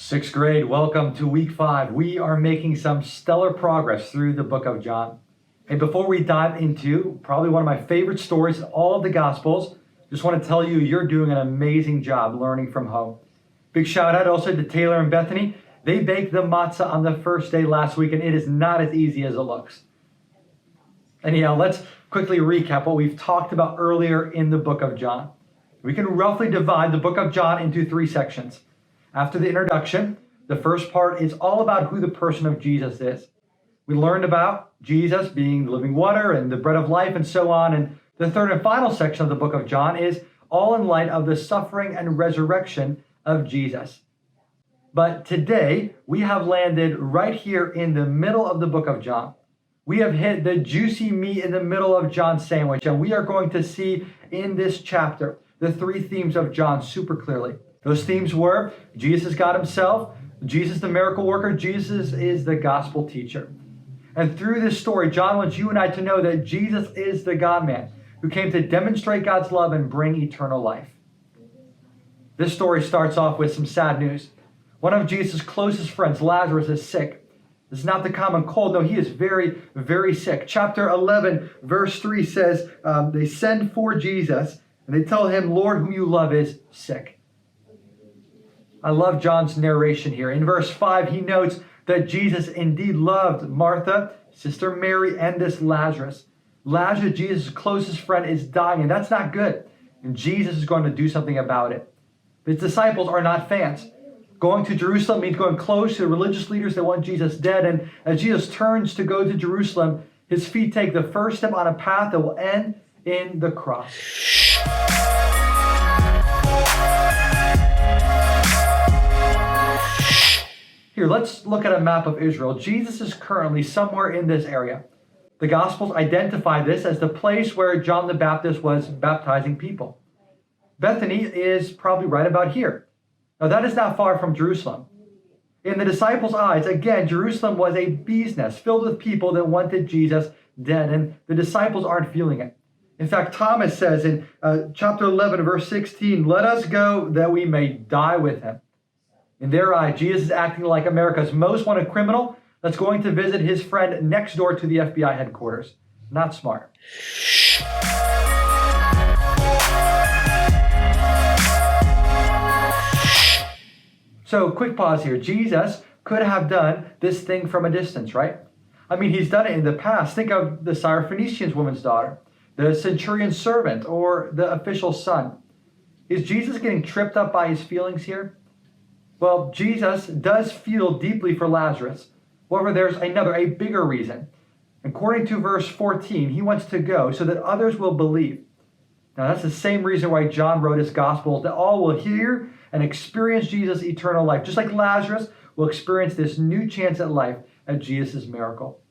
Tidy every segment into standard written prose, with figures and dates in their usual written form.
Sixth grade, welcome to week 5. We are making some stellar progress through the book of John. And before we dive into probably one of my favorite stories in all of the Gospels, just want to tell you, you're doing an amazing job learning from home. Big shout out also to Taylor and Bethany. They baked the matzah on the first day last week, and it is not as easy as it looks. Anyhow, let's quickly recap what we've talked about earlier in the book of John. We can roughly divide the book of John into 3 sections. After the introduction, the first part is all about who the person of Jesus is. We learned about Jesus being the living water and the bread of life and so on. And the third and final section of the book of John is all in light of the suffering and resurrection of Jesus. But today, we have landed right here in the middle of the book of John. We have hit the juicy meat in the middle of John's sandwich, and we are going to see in this chapter the 3 themes of John super clearly. Those themes were Jesus is God himself, Jesus the miracle worker, Jesus is the gospel teacher. And through this story, John wants you and I to know that Jesus is the God-man who came to demonstrate God's love and bring eternal life. This story starts off with some sad news. One of Jesus' closest friends, Lazarus, is sick. This is not the common cold. No, he is very, very sick. Chapter 11, verse 3 says, they send for Jesus and they tell him, Lord, whom you love is sick. I love John's narration here. In verse 5, he notes that Jesus indeed loved Martha, Sister Mary, and this Lazarus. Lazarus, Jesus' closest friend, is dying, and that's not good. And Jesus is going to do something about it. His disciples are not fans. Going to Jerusalem means going close to the religious leaders that want Jesus dead. And as Jesus turns to go to Jerusalem, his feet take the first step on a path that will end in the cross. Here, let's look at a map of Israel. Jesus is currently somewhere in this area. The Gospels identify this as the place where John the Baptist was baptizing people. Bethany is probably right about here. Now, that is not far from Jerusalem. In the disciples' eyes, again, Jerusalem was a bee's nest filled with people that wanted Jesus dead, and the disciples aren't feeling it. In fact, Thomas says in chapter 11, verse 16, "Let us go that we may die with him." In their eye, Jesus is acting like America's most wanted criminal that's going to visit his friend next door to the FBI headquarters. Not smart. So, quick pause here. Jesus could have done this thing from a distance, right? I mean, he's done it in the past. Think of the Syrophoenician woman's daughter, the centurion's servant, or the official's son. Is Jesus getting tripped up by his feelings here? Well, Jesus does feel deeply for Lazarus. However, there's a bigger reason. According to verse 14, he wants to go so that others will believe. Now, that's the same reason why John wrote his Gospel, that all will hear and experience Jesus' eternal life. Just like Lazarus will experience this new chance at life at Jesus' miracle.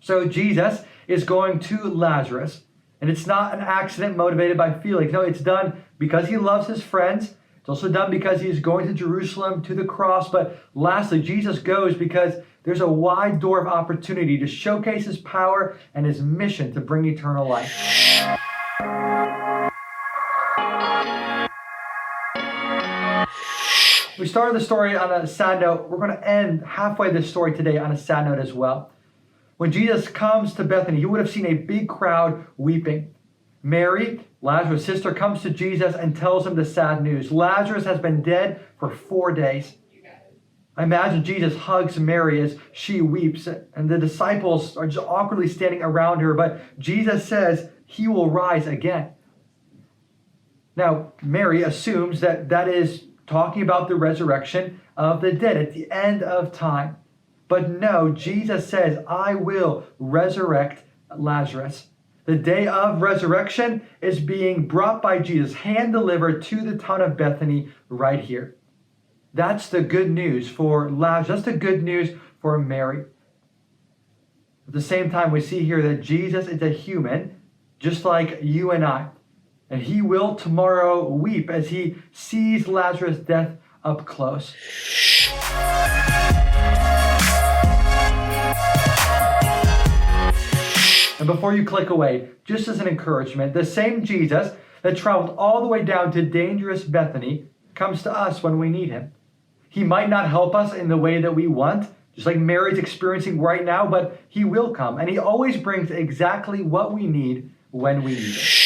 So Jesus is going to Lazarus, and it's not an accident motivated by feelings. No, it's done because he loves his friends. It's also done because he is going to Jerusalem to the cross. But lastly, Jesus goes because there's a wide door of opportunity to showcase his power and his mission to bring eternal life. We started the story on a sad note. We're going to end halfway this story today on a sad note as well. When Jesus comes to Bethany, you would have seen a big crowd weeping. Mary, Lazarus' sister, comes to Jesus and tells him the sad news. Lazarus has been dead for 4 days. I imagine Jesus hugs Mary as she weeps, and the disciples are just awkwardly standing around her, but Jesus says he will rise again. Now, Mary assumes that is talking about the resurrection of the dead at the end of time. But no, Jesus says, I will resurrect Lazarus. The day of resurrection is being brought by Jesus, hand-delivered to the town of Bethany right here. That's the good news for Lazarus. That's the good news for Mary. At the same time, we see here that Jesus is a human, just like you and I. And he will tomorrow weep as he sees Lazarus' death up close. And before you click away, just as an encouragement, the same Jesus that traveled all the way down to dangerous Bethany comes to us when we need him. He might not help us in the way that we want, just like Mary's experiencing right now, but he will come. And he always brings exactly what we need when we need it.